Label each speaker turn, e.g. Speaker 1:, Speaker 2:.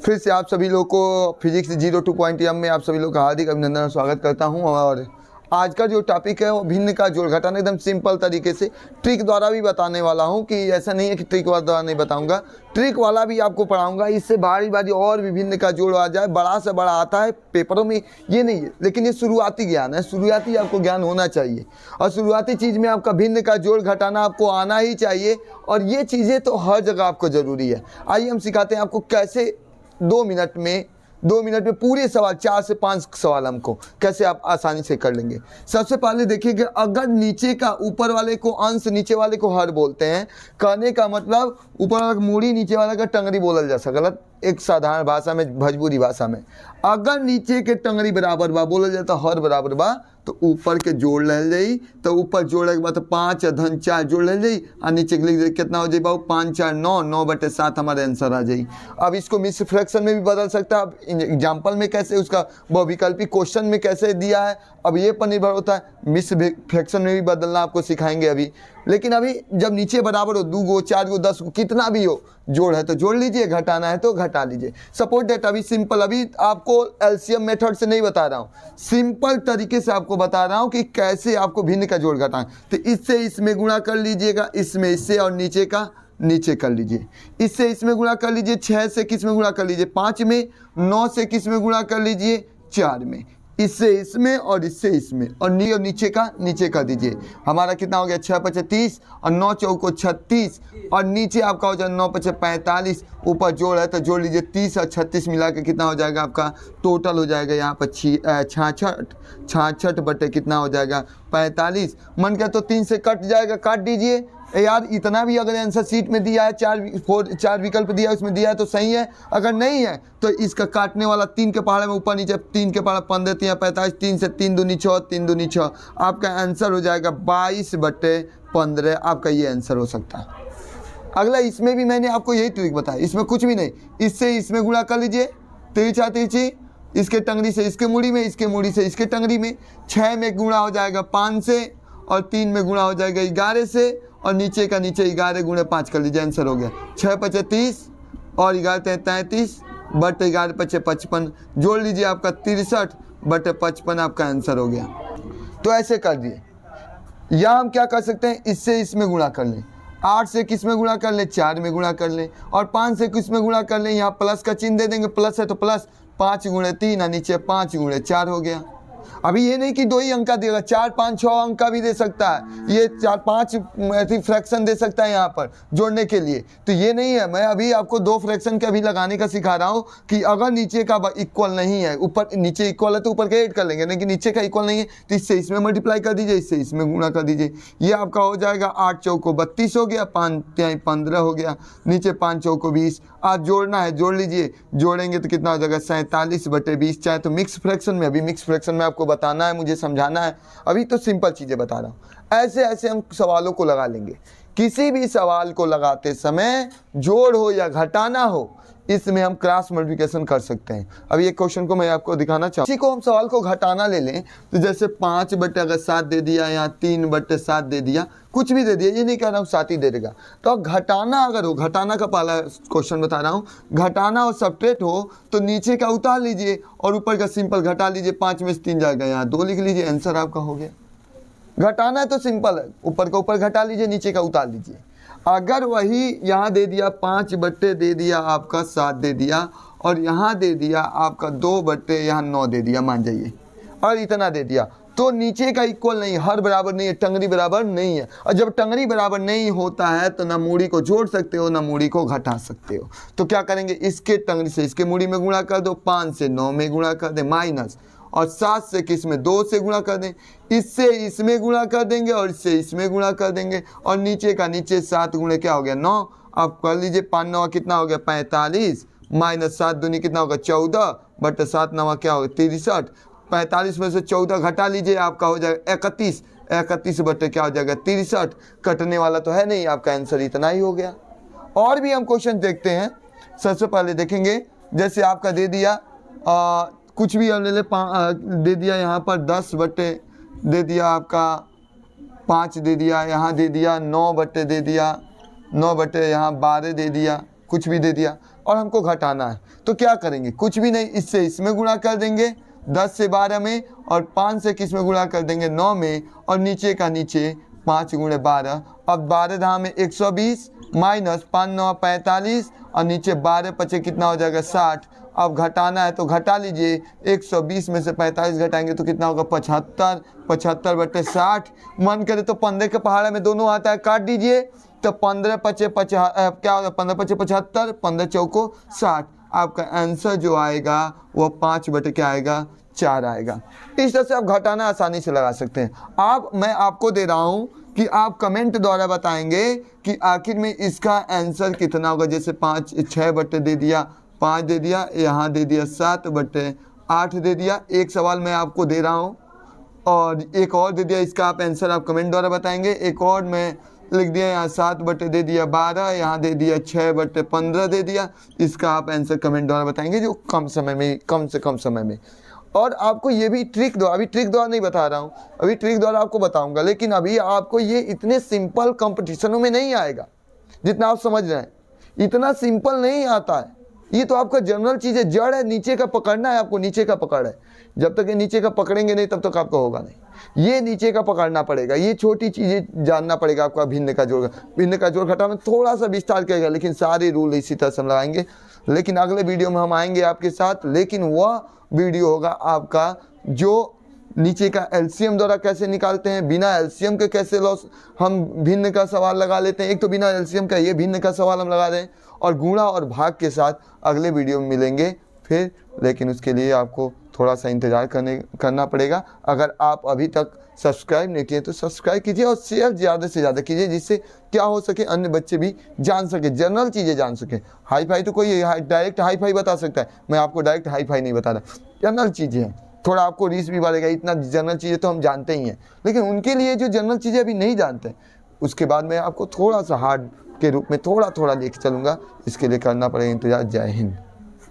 Speaker 1: फिर से आप सभी लोग को फिजिक्स 02.m में आप सभी लोग का हार्दिक अभिनंदन और स्वागत करता हूं। और आज का जो टॉपिक है वो भिन्न का जोड़ घटाना, एकदम सिंपल तरीके से ट्रिक द्वारा भी बताने वाला हूं कि ऐसा नहीं है कि ट्रिक द्वारा नहीं बताऊंगा, ट्रिक वाला भी आपको पढ़ाऊंगा। इससे भारी भारी और भी भिन्न का जोड़ आ जाए, बड़ा से बड़ा आता है पेपरों में, ये नहीं है, लेकिन ये शुरुआती ज्ञान है, शुरुआती आपको ज्ञान होना चाहिए। और शुरुआती चीज़ में आपका भिन्न का जोड़ घटाना आपको आना ही चाहिए, और ये चीज़ें तो हर जगह आपको ज़रूरी है। आइए हम सिखाते हैं आपको कैसे 2 मिनट में पूरे सवाल 4 से 5 सवाल हमको कैसे आप आसानी से कर लेंगे। सबसे पहले देखिए कि अगर नीचे का ऊपर वाले को अंश, नीचे वाले को हर बोलते हैं, कहने का मतलब ऊपर वाला मूड़ी, नीचे वाला का टंगरी बोलल जा सकता है। एक साधारण भाषा में, भोजपुरी भाषा में, अगर नीचे के टंगरी बराबर बा बोलल जाता हर बराबर बा तो ऊपर के जोड़ ले जाई, तो ऊपर जोड़े के बाद 5 धन 4 जोड़ ले जाई और नीचे के लिख कितना हो जाए बाबू 5 4 9 9/7 हमारे आंसर आ जाई। अब इसको मिस फ्रैक्शन में भी बदल सकता है। अब एग्जाम्पल में कैसे उसका बहुविकल्पी क्वेश्चन में कैसे दिया है, अब ये पर निर्भर होता है। मिस फ्रैक्शन में भी बदलना आपको सिखाएंगे अभी। लेकिन अभी जब नीचे बराबर हो, 2 गो 4 गो 10 गो कितना भी हो, जोड़ है तो जोड़ लीजिए, घटाना है तो घटा लीजिए। सपोज दैट अभी सिंपल, अभी आपको एलसीएम मेथड से नहीं बता रहा हूँ, सिंपल तरीके से आपको बता रहा हूँ कि कैसे आपको भिन्न का जोड़ घटाएं। तो इससे इसमें गुणा कर लीजिएगा, इसमें इससे, और नीचे का नीचे कर लीजिए। इससे इसमें गुणा कर लीजिए, 6 से किस में गुणा कर लीजिए 5 में, 9 से किस में गुणा कर लीजिए 4 में, इससे इसमें और इससे इसमें, और नीचे का नीचे कर दीजिए। हमारा कितना हो गया 6 × 5 = 30 और 9 चौको 36, और नीचे आपका हो जाएगा 9 × 5 = 45। ऊपर जोड़ है तो जोड़ लीजिए, 30 और 36 मिला के कितना हो जाएगा आपका टोटल हो जाएगा यहाँ पर 66 बटे कितना हो जाएगा 45। मन क्या तो 3 से कट जाएगा, काट दीजिए यार। इतना भी अगर आंसर शीट में दिया है, 4 विकल्प दिया है, उसमें दिया है तो सही है, अगर नहीं है तो इसका काटने वाला 3 के पहाड़े में ऊपर नीचे, 3 के पहाड़े 15 3 45, 3 से 3 दूनी 6, 3 दूनी 6, आपका आंसर हो जाएगा 22/15। आपका ये आंसर हो सकता है। अगला, इसमें भी मैंने आपको यही ट्रिक बताया, इसमें कुछ भी नहीं, इससे इसमें गुणा कर लीजिए, तिरछा तिरछी, इसके टंगरी से इसके मूड़ी में, इसके मूड़ी से इसके टंगरी में, 6 में गुणा हो जाएगा 5 से, और 3 में गुणा हो जाएगा 11 से, और नीचे का नीचे 11 × 5 कर लीजिए, आंसर हो गया 6 × 5 = 30 और 11 × 33 बटे 11 × 5 = 55। जोड़ लीजिए, आपका 63/55 आपका आंसर हो गया। तो ऐसे कर दिए। या हम क्या कर सकते हैं, इससे इसमें गुणा कर लें, 8 से किस में गुणा कर लें 4 में गुणा कर लें, और 5 से किस में गुणा कर लें, यहाँ प्लस का चिन्ह दे देंगे, प्लस है तो प्लस, 5 × 3 और नीचे 5 × 4 हो गया। अभी ये नहीं कि 2 ही अंका देगा, 4 5 6 अंका भी दे सकता है, ये 4 5 फ्रैक्शन दे सकता है यहाँ पर जोड़ने के लिए। तो ये नहीं है, मैं अभी आपको 2 फ्रैक्शन के अभी लगाने का सिखा रहा हूँ कि अगर नीचे का इक्वल नहीं है, ऊपर नीचे इक्वल है तो ऊपर के ऐड कर लेंगे, लेकिन नीचे का इक्वल नहीं है तो इससे इसमें मल्टीप्लाई कर दीजिए, इससे इसमें गुणा कर दीजिए। ये आपका हो जाएगा 8 चौको 32 हो गया, 5 × 15 हो गया, नीचे 5 चौको 20। आज जोड़ना है, जोड़ लीजिए, जोड़ेंगे तो कितना हो जाएगा 47/20। चाहे तो मिक्स फ्रैक्शन में, अभी मिक्स फ्रैक्शन में आपको बताना है, मुझे समझाना है, अभी तो सिंपल चीज़ें बता रहा हूँ। ऐसे ऐसे हम सवालों को लगा लेंगे। किसी भी सवाल को लगाते समय जोड़ हो या घटाना हो, इसमें हम क्रॉस मल्टीप्लिकेशन कर सकते हैं। अभी एक क्वेश्चन को मैं आपको दिखाना चाहूँ। इसी को हम सवाल को घटाना ले लें तो जैसे 5/7 दे दिया, यहाँ 3/7 दे दिया, कुछ भी दे दिया, ये नहीं कह रहा हूँ 7 ही दे देगा। तो घटाना अगर हो, घटाना का पहला क्वेश्चन बता रहा हूँ, घटाना और सब्ट्रैक्ट हो तो नीचे का उतार लीजिए और ऊपर का सिंपल घटा लीजिए, 5 में से 3 जाएगा, यहाँ 2 लिख लीजिए, आंसर आपका हो गया। घटाना है तो सिंपल है, ऊपर का ऊपर घटा लीजिए, नीचे का उतार लीजिए। अगर वही यहाँ दे दिया 5 बट्टे दे दिया आपका 7 दे दिया, और यहाँ दे दिया आपका 2 बट्टे यहाँ 9 दे दिया, मान जाइए, और इतना दे दिया, तो नीचे का इक्वल नहीं, हर बराबर नहीं है, टंगरी बराबर नहीं है। और जब टंगरी बराबर नहीं होता है तो ना मूड़ी को जोड़ सकते हो ना मूड़ी को घटा सकते हो। तो क्या करेंगे, इसके टंगरी से इसके मूड़ी में गुणा कर दो, 5 से 9 में गुणा कर दे माइनस, और 7 से किस में 2 से गुणा कर दें, इससे इसमें गुणा कर देंगे और इससे इसमें गुणा कर देंगे, और नीचे का नीचे 7 गुणे क्या हो गया 9। अब कर लीजिए, 5 9 कितना हो गया 45, माइनस 7 दूनी कितना होगा 14 बटे 7 9 क्या होगा 63। 45 में से 14 घटा लीजिए, आपका हो जाएगा 31, 31 बटे क्या हो जाएगा 63। कटने वाला तो है नहीं, आपका आंसर इतना ही हो गया। और भी हम क्वेश्चन देखते हैं। सबसे पहले देखेंगे, जैसे आपका दे दिया कुछ भी ले ले, दे दिया यहाँ पर 10 बटे दे दिया, आपका 5 दे दिया, यहाँ दे दिया 9 बटे दे दिया, 9 बटे यहाँ 12 दे दिया, कुछ भी दे दिया। और हमको घटाना है। तो क्या करेंगे, कुछ भी नहीं, इससे इसमें गुणा कर देंगे 10 से 12 में, और 5 से किस में गुणा कर देंगे 9 में, और नीचे का नीचे 5 गुणे 12। अब 12 धाम में 120 माइनस 5 9 45, और नीचे 12 पचे कितना हो जाएगा 60। अब घटाना है तो घटा लीजिए, 120 में से 45 घटाएंगे तो कितना होगा 75, 75 बटे 60। मन करे तो 15 के पहाड़ में दोनों आता है, काट दीजिए, तो 15 पचे क्या होगा 15 पचे 75, 15 चौको 60। आपका आंसर जो आएगा वो 5 बटे क्या आएगा 4 आएगा। इस तरह से आप घटाना आसानी से लगा सकते हैं। मैं आपको दे रहा हूँ कि आप कमेंट द्वारा बताएंगे कि आखिर में इसका आंसर कितना होगा। जैसे 6 बटे दे दिया, 5 दे दिया, यहाँ दे दिया 7 बटे 8 दे दिया। एक सवाल मैं आपको दे रहा हूँ और एक और दे दिया, इसका आप आंसर आप कमेंट द्वारा बताएंगे। एक और मैं लिख दिया, यहाँ 7 बटे दे दिया 12, यहाँ दे दिया 6 बटे 15 दे दिया। इसका आप आंसर कमेंट द्वारा बताएंगे, जो कम समय में, कम से कम समय में। और आपको ये भी ट्रिक द्वारा, अभी ट्रिक द्वारा नहीं बता रहा हूँ, अभी ट्रिक द्वारा आपको बताऊंगा, लेकिन अभी आपको ये इतने सिंपल कंपटीशनों में नहीं आएगा जितना आप समझ रहे हैं। इतना सिंपल नहीं आता है, ये तो आपका जनरल चीज़ है, जड़ है, नीचे का पकड़ना है आपको, नीचे का पकड़ है। जब तक ये नीचे का पकड़ेंगे नहीं तब तक आपका होगा नहीं, ये नीचे का पकड़ना पड़ेगा, ये छोटी चीज़ें जानना पड़ेगा आपका। भिन्न का जोड़, भिन्न का जोड़ घटा में थोड़ा सा विस्तार करेगा, लेकिन सारे रूल इसी तरह से हम लगाएंगे। लेकिन अगले वीडियो में हम आएंगे आपके साथ, लेकिन वह वीडियो होगा आपका जो नीचे का एलसीएम द्वारा कैसे निकालते हैं, बिना एलसीएम के कैसे लॉस हम भिन्न का सवाल लगा लेते हैं। एक तो बिना एलसीएम का ये भिन्न का सवाल हम लगा दें, और गुणा और भाग के साथ अगले वीडियो में मिलेंगे फिर। लेकिन उसके लिए आपको थोड़ा सा इंतज़ार करना पड़ेगा। अगर आप अभी तक सब्सक्राइब नहीं किए तो सब्सक्राइब कीजिए और शेयर ज़्यादा से ज़्यादा कीजिए, जिससे क्या हो सके अन्य बच्चे भी जान सके, जनरल चीज़ें जान सके। हाई फाई तो कोई डायरेक्ट हाई फाई बता सकता है, मैं आपको डायरेक्ट हाई फाई नहीं बता रहा, जनरल चीज़ें हैं। थोड़ा आपको रीच भी बढ़ेगा, इतना जनरल चीज़ें तो हम जानते ही हैं, लेकिन उनके लिए जो जनरल चीज़ें अभी नहीं जानते, उसके बाद मैं आपको थोड़ा सा हार्ड के रूप में थोड़ा थोड़ा लेके चलूँगा। इसके लिए करना पड़ेगा इंतज़ार। जय हिंद।